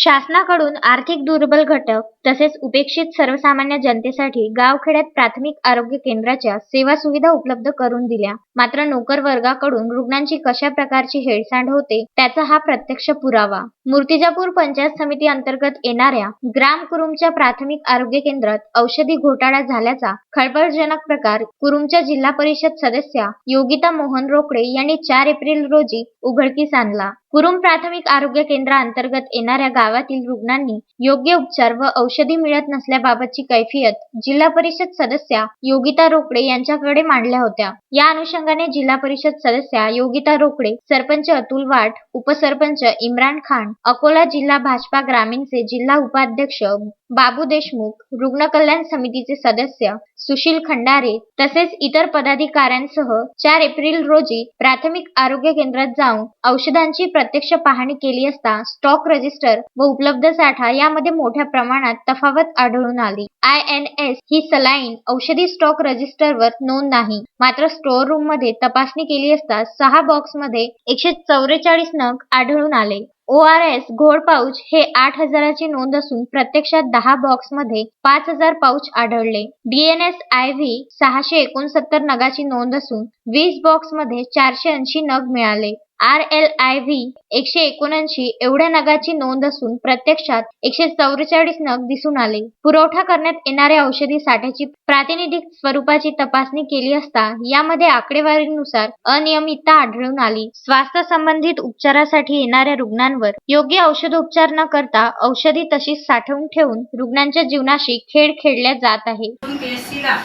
शासनाकडून आर्थिक दुर्बल घटक तसेच उपेक्षित सर्वसामान्य जनतेसाठी गावखेड्यात प्राथमिक आरोग्य केंद्राच्या सेवा सुविधा उपलब्ध करून दिल्या. मात्र नोकर वर्गाकडून रुग्णांची कशा प्रकारची हेळसांड होते त्याचा हा प्रत्यक्ष पुरावा. मूर्तिजापूर पंचायत समिती अंतर्गत येणाऱ्या ग्राम कुरुमच्या प्राथमिक आरोग्य केंद्रात औषधी घोटाळा झाल्याचा खळबळजनक प्रकार कुरुमच्या जिल्हा परिषद सदस्या योगिता मोहन रोकडे यांनी 4 एप्रिल रोजी उघडकीस आणला. कुरुम प्राथमिक आरोग्य केंद्राअंतर्गत येणाऱ्या गावातील रुग्णांनी योग्य उपचार व औषधी मिळत नसल्याबाबतची कैफियत जिल्हा परिषद सदस्या योगिता रोकडे यांच्याकडे मांडल्या होत्या. या अनुषंगाने जिल्हा परिषद सदस्या योगिता रोकडे, सरपंच अतुल वाट, उपसरपंच इम्रान खान, अकोला जिल्हा भाजपा ग्रामीणचे जिल्हा उपाध्यक्ष बाबू देशमुख, रुग्ण कल्याण समितीचे सदस्य सुशील खंडारे तसेच इतर पदाधिकाऱ्यांसह 4 एप्रिल रोजी प्राथमिक आरोग्य केंद्रात जाऊन औषधांची प्रत्यक्ष पाहणी केली असता स्टॉक रजिस्टर व उपलब्ध साठा यामध्ये मोठ्या प्रमाणात तफावत आढळून आली. INS ही सलाईन औषधी स्टॉक रजिस्टरवर नोंद नाही. मात्र स्टोअर रूम मध्ये तपासणी केली असता 6 बॉक्समध्ये 144 नग आढळून आले. ORS घोड पाऊच हे 8,000ची नोंद असून प्रत्यक्षात 10 बॉक्समध्ये 5,000 पाऊच आढळले. DNS IV 669 नगाची नोंद असून 20 बॉक्समध्ये 480 नग मिळाले. RLIV 179 एवढ्या नगाची नोंद असून प्रत्यक्षात 144 नग दिसून आले. पुरवठा करण्यात येणाऱ्या औषधी साठ्याची प्रातिनिधिक स्वरूपाची तपासणी केली असता यामध्ये आकडेवारीनुसार अनियमितता आढळून आली. स्वास्थ्य संबंधित उपचारासाठी येणाऱ्या रुग्णांवर योग्य औषधोपचार न करता औषधी तशीच साठवून ठेवून रुग्णांच्या जीवनाशी खेळ खेळल्या जात आहे. PSCला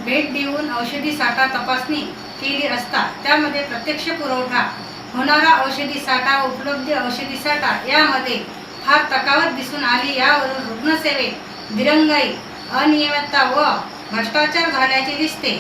भेट देऊन औषधी साठा तपासणी केली असता त्यामध्ये प्रत्यक्ष पुरवठा होणारा औषधी साठा उपलब्ध औषधी साठा यामध्ये फार तफावत दिसून आली. यावरून रुग्णसेवेत दिरंगाई, अनियमितता व भ्रष्टाचार झाल्याचे दिसते.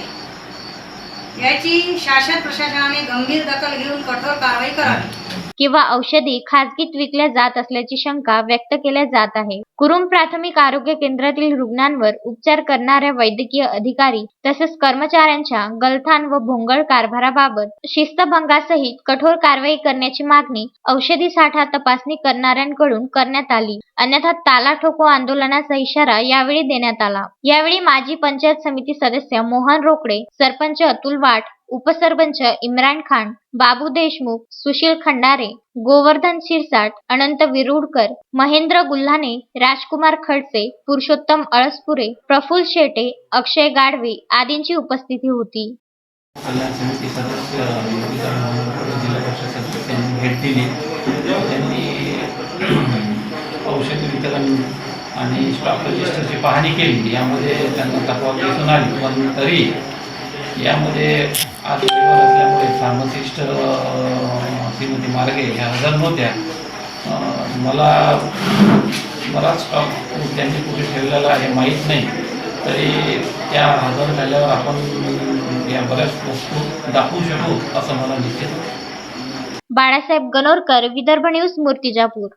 याची शासन प्रशासनाने गंभीर दखल घेऊन कठोर कारवाई करावी किंवा औषधी खासगीत विकल्या जात असल्याची शंका व्यक्त केल्या जात आहे. कुरुम प्राथमिक आरोग्य केंद्रातील रुग्णांवर उपचार करणाऱ्या वैद्यकीय अधिकारी तसेच कर्मचाऱ्यांच्या गलथान व भोंगळ कारभाराबाबत शिस्तभंगासहित कठोर कारवाई करण्याची मागणी औषधी साठा तपासणी करणाऱ्यांकडून करण्यात आली. अन्यथा ताला ठोको आंदोलनाचा इशारा यावेळी देण्यात आला. यावेळी माजी पंचायत समिती सदस्य मोहन रोकडे, सरपंच अतुल वाट, उपसरपंच इम्रान खान, बाबू देशमुख, सुशील खंडारे, गोवर्धन शिरसाट, अनंत विरुडकर, महेंद्र गुल्हाने, राजकुमार खडसे, पुरुषोत्तम अळसपुरे, प्रफुल्ल शेटे, अक्षय गाडवे आदींची उपस्थिती होती. कल्याण समिती सदस्य जिल्हा परिषद सदस्यांनी भेट दिली. त्यांनी औषधी वितरण आणि स्टॉक रजिस्टरची पाहणी केली. यामध्ये त्यांना तफावत दिसून आली, पण तरी यामध्ये आज रविवार असल्यामुळे फार्मासिस्ट श्रीमती मार्गे ह्या हजर नव्हत्या. मला बराच स्टॉक त्यांनी कुठे ठेवलेला आहे माहीत नाही, तरी त्या हजर झाल्यावर आपण या बऱ्याच वस्तू दाखवू शकू असं मला निश्चित. बाळासाहेब गणोरकर, विदर्भ न्यूज, मूर्तिजापूर.